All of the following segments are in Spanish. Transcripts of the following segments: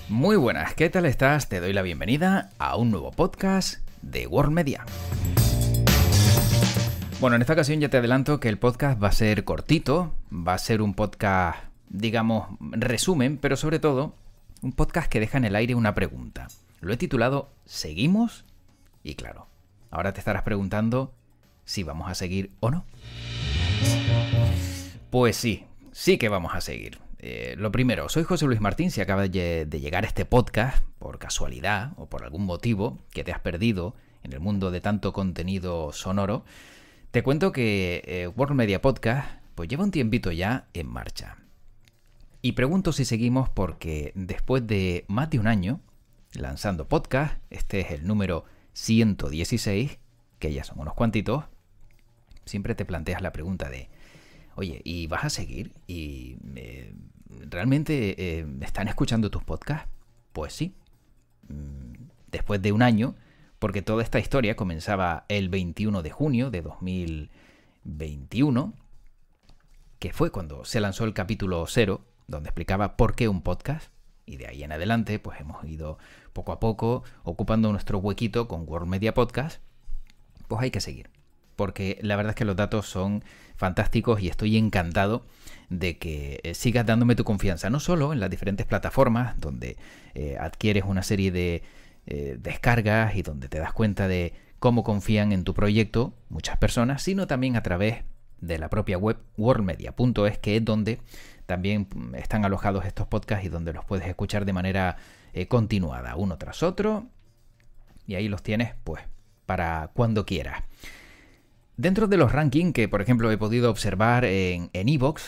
Muy buenas, ¿qué tal estás? Te doy la bienvenida a un nuevo podcast de World Media. Bueno, en esta ocasión ya te adelanto que el podcast va a ser cortito, va a ser un podcast, digamos, resumen, pero sobre todo un podcast que deja en el aire una pregunta. Lo he titulado ¿Seguimos? Y claro, ahora te estarás preguntando si vamos a seguir o no. Pues sí que vamos a seguir. Lo primero, soy José Luis Martín. Si acabas de llegar a este podcast por casualidad o por algún motivo que te has perdido en el mundo de tanto contenido sonoro, te cuento que World Media Podcast pues lleva un tiempito ya en marcha. Y pregunto si seguimos porque después de más de un año lanzando podcast, este es el número 116, que ya son unos cuantitos, siempre te planteas la pregunta de oye, ¿y vas a seguir? ¿Y realmente están escuchando tus podcasts? Pues sí. Después de un año, porque toda esta historia comenzaba el 21 de junio de 2021, que fue cuando se lanzó el capítulo 0, donde explicaba por qué un podcast. Y de ahí en adelante, pues hemos ido poco a poco ocupando nuestro huequito con World Media Podcast. Pues hay que seguir, porque la verdad es que los datos son fantásticos y estoy encantado de que sigas dándome tu confianza, no solo en las diferentes plataformas donde adquieres una serie de descargas y donde te das cuenta de cómo confían en tu proyecto muchas personas, sino también a través de la propia web worldmedia.es, que es donde también están alojados estos podcasts y donde los puedes escuchar de manera continuada, uno tras otro, y ahí los tienes pues para cuando quieras. Dentro de los rankings que, por ejemplo, he podido observar en iVoox,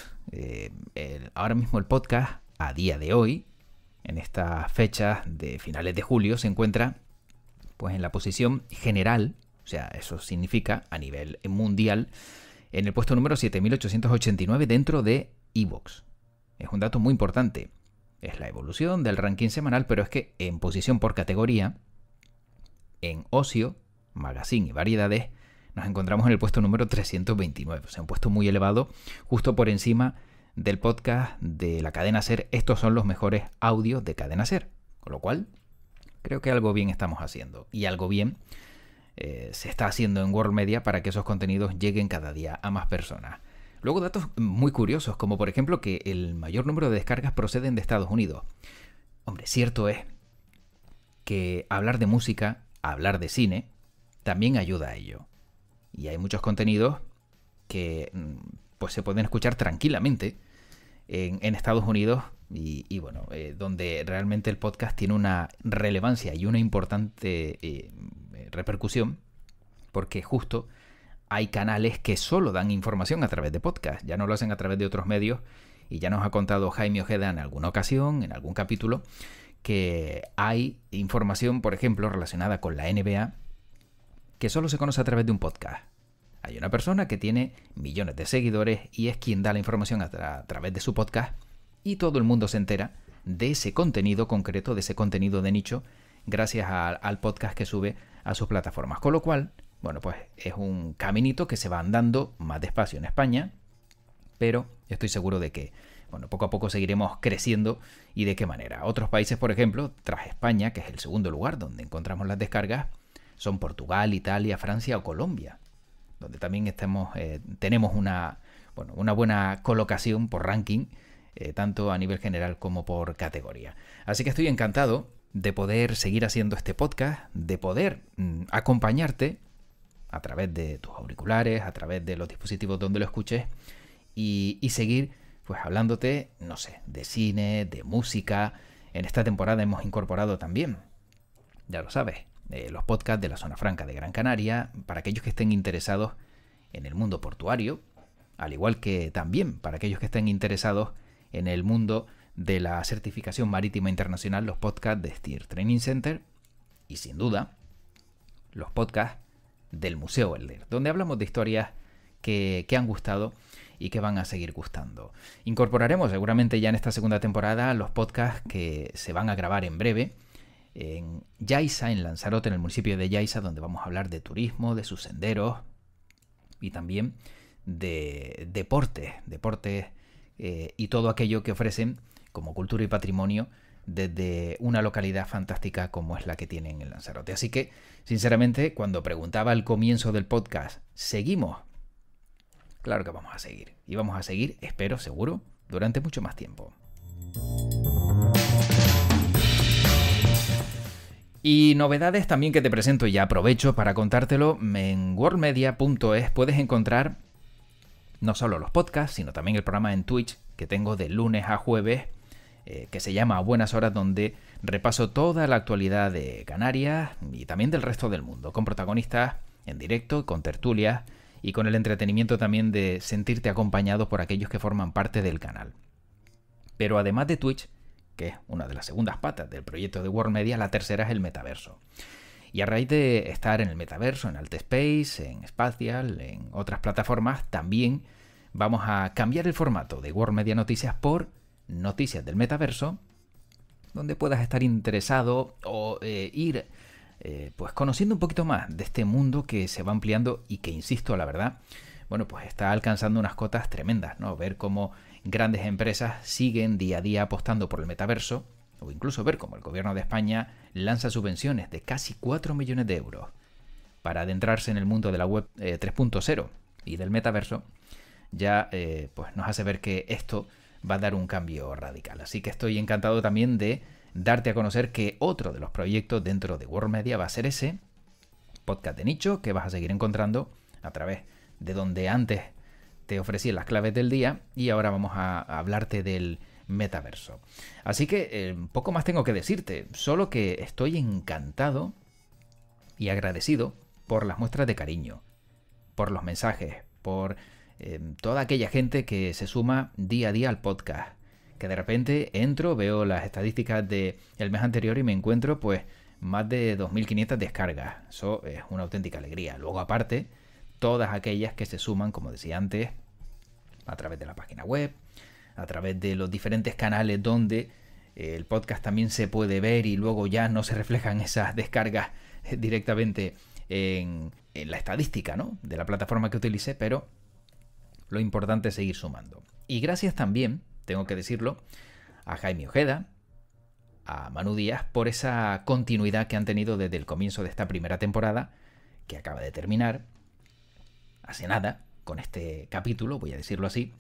ahora mismo el podcast, a día de hoy, en estas fechas de finales de julio, se encuentra pues en la posición general, o sea, eso significa a nivel mundial, en el puesto número 7889 dentro de iVoox. Es un dato muy importante. Es la evolución del ranking semanal, pero es que en posición por categoría, en ocio, magazine y variedades, nos encontramos en el puesto número 329, o sea, un puesto muy elevado, justo por encima del podcast de la cadena SER. Estos son los mejores audios de cadena SER, con lo cual creo que algo bien estamos haciendo y algo bien se está haciendo en World Media para que esos contenidos lleguen cada día a más personas. Luego datos muy curiosos, como por ejemplo que el mayor número de descargas proceden de Estados Unidos. Hombre, cierto es que hablar de música, hablar de cine, también ayuda a ello. Y hay muchos contenidos que pues se pueden escuchar tranquilamente en Estados Unidos y bueno, donde realmente el podcast tiene una relevancia y una importante repercusión, porque justo hay canales que solo dan información a través de podcast, ya no lo hacen a través de otros medios, y ya nos ha contado Jaime Ojeda en alguna ocasión, en algún capítulo, que hay información, por ejemplo, relacionada con la NBA, que solo se conoce a través de un podcast. Hay una persona que tiene millones de seguidores y es quien da la información a través de su podcast, y todo el mundo se entera de ese contenido concreto, de ese contenido de nicho, gracias al podcast que sube a sus plataformas. Con lo cual, bueno, pues es un caminito que se va andando más despacio en España, pero estoy seguro de que, bueno, poco a poco seguiremos creciendo. ¿Y de qué manera? Otros países, por ejemplo, tras España, que es el segundo lugar donde encontramos las descargas, son Portugal, Italia, Francia o Colombia, donde también tenemos una buena colocación por ranking, tanto a nivel general como por categoría. Así que estoy encantado de poder seguir haciendo este podcast, de poder acompañarte a través de tus auriculares, a través de los dispositivos donde lo escuches y seguir pues hablándote, no sé, de cine, de música. En esta temporada hemos incorporado también, ya lo sabes, los podcasts de la Zona Franca de Gran Canaria, para aquellos que estén interesados en el mundo portuario, al igual que también para aquellos que estén interesados en el mundo de la certificación marítima internacional, los podcasts de Steer Training Center y, sin duda, los podcasts del Museo Elder, donde hablamos de historias que han gustado y que van a seguir gustando. Incorporaremos seguramente ya en esta segunda temporada los podcasts que se van a grabar en breve en Yaiza, en Lanzarote, en el municipio de Yaiza, donde vamos a hablar de turismo, de sus senderos, y también de deportes y todo aquello que ofrecen como cultura y patrimonio desde una localidad fantástica como es la que tienen en Lanzarote. Así que, sinceramente, cuando preguntaba al comienzo del podcast, ¿seguimos? Claro que vamos a seguir. Y vamos a seguir, espero, seguro, durante mucho más tiempo. Y novedades también que te presento y aprovecho para contártelo. En worldmedia.es puedes encontrar no solo los podcasts, sino también el programa en Twitch que tengo de lunes a jueves, que se llama A Buenas Horas, donde repaso toda la actualidad de Canarias y también del resto del mundo, con protagonistas en directo, con tertulias y con el entretenimiento también de sentirte acompañado por aquellos que forman parte del canal. Pero además de Twitch, que es una de las segundas patas del proyecto de World Media, la tercera es el metaverso. Y a raíz de estar en el metaverso, en Altspace, en Spatial, en otras plataformas, también vamos a cambiar el formato de World Media Noticias por Noticias del Metaverso, donde puedas estar interesado o ir pues conociendo un poquito más de este mundo que se va ampliando y que, insisto, la verdad, bueno, pues está alcanzando unas cotas tremendas, ¿no? Ver cómo grandes empresas siguen día a día apostando por el metaverso, o incluso ver cómo el gobierno de España lanza subvenciones de casi 4 millones de euros para adentrarse en el mundo de la web 3.0 y del metaverso, ya pues nos hace ver que esto va a dar un cambio radical. Así que estoy encantado también de darte a conocer que otro de los proyectos dentro de World Media va a ser ese podcast de nicho que vas a seguir encontrando a través de donde antes te ofrecí las claves del día y ahora vamos a hablarte del metaverso. Así que poco más tengo que decirte, solo que estoy encantado y agradecido por las muestras de cariño, por los mensajes, por toda aquella gente que se suma día a día al podcast, que de repente entro, veo las estadísticas del mes anterior y me encuentro pues más de 2.500 descargas. Eso es una auténtica alegría. Luego aparte, todas aquellas que se suman, como decía antes, a través de la página web, a través de los diferentes canales donde el podcast también se puede ver y luego ya no se reflejan esas descargas directamente en la estadística, ¿no?, de la plataforma que utilicé, pero lo importante es seguir sumando. Y gracias también, tengo que decirlo, a Jaime Ojeda, a Manu Díaz, por esa continuidad que han tenido desde el comienzo de esta primera temporada, que acaba de terminar hace nada, con este capítulo, voy a decirlo así,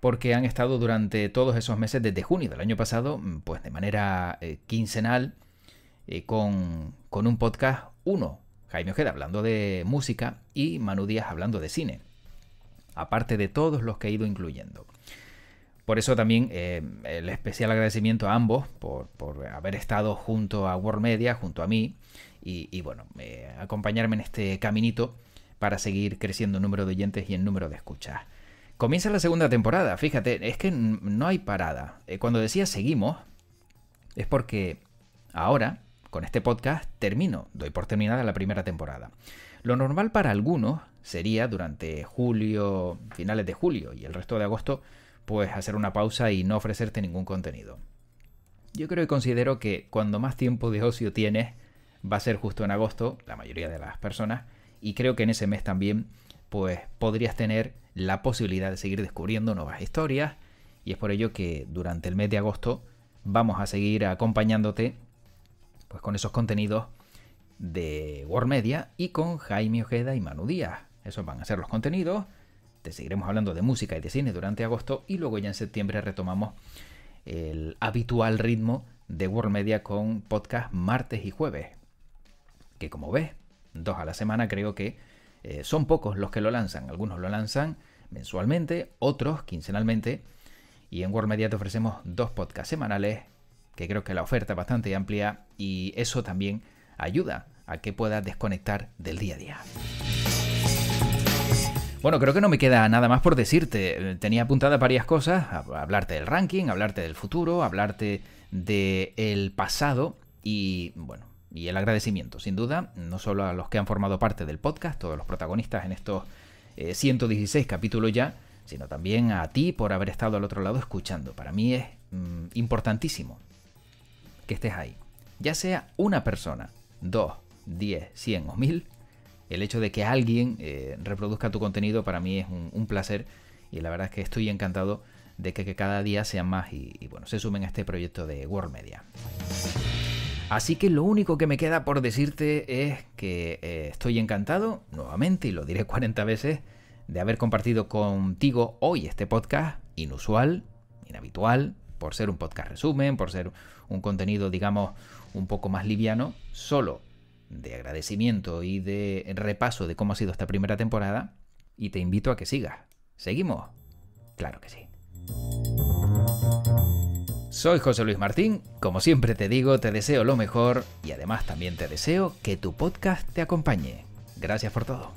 porque han estado durante todos esos meses desde junio del año pasado, pues de manera quincenal, con un podcast, uno, Jaime Ojeda hablando de música y Manu Díaz hablando de cine, aparte de todos los que he ido incluyendo. Por eso también el especial agradecimiento a ambos por haber estado junto a World Media, junto a mí, y bueno, acompañarme en este caminito para seguir creciendo en número de oyentes y en número de escuchas. Comienza la segunda temporada, fíjate, es que no hay parada. Cuando decía seguimos, es porque ahora, con este podcast, doy por terminada la primera temporada. Lo normal para algunos sería durante julio, finales de julio y el resto de agosto, pues hacer una pausa y no ofrecerte ningún contenido. Yo creo y considero que cuando más tiempo de ocio tienes, va a ser justo en agosto, la mayoría de las personas, y creo que en ese mes también pues podrías tener la posibilidad de seguir descubriendo nuevas historias, y es por ello que durante el mes de agosto vamos a seguir acompañándote pues con esos contenidos de World Media y con Jaime Ojeda y Manu Díaz. Esos van a ser los contenidos. Te seguiremos hablando de música y de cine durante agosto y luego ya en septiembre retomamos el habitual ritmo de World Media con podcast martes y jueves, que como ves, 2 a la semana. Creo que son pocos los que lo lanzan. Algunos lo lanzan mensualmente, otros quincenalmente, y en World Media te ofrecemos 2 podcasts semanales, que creo que la oferta es bastante amplia y eso también ayuda a que puedas desconectar del día a día. Bueno, creo que no me queda nada más por decirte. Tenía apuntadas varias cosas, hablarte del ranking, hablarte del futuro, hablarte del pasado y, bueno, y el agradecimiento, sin duda, no solo a los que han formado parte del podcast, todos los protagonistas en estos 116 capítulos ya, sino también a ti por haber estado al otro lado escuchando. Para mí es importantísimo que estés ahí. Ya sea una persona, 2, 10, 100 o 1000, el hecho de que alguien reproduzca tu contenido para mí es un placer, y la verdad es que estoy encantado de que cada día sean más y bueno, se sumen a este proyecto de World Media. Así que lo único que me queda por decirte es que estoy encantado, nuevamente, y lo diré 40 veces, de haber compartido contigo hoy este podcast inusual, inhabitual, por ser un podcast resumen, por ser un contenido, digamos, un poco más liviano, solo de agradecimiento y de repaso de cómo ha sido esta primera temporada, y te invito a que sigas. ¿Seguimos? Claro que sí. Soy José Luis Martín, como siempre te digo, te deseo lo mejor y además también te deseo que tu podcast te acompañe. Gracias por todo.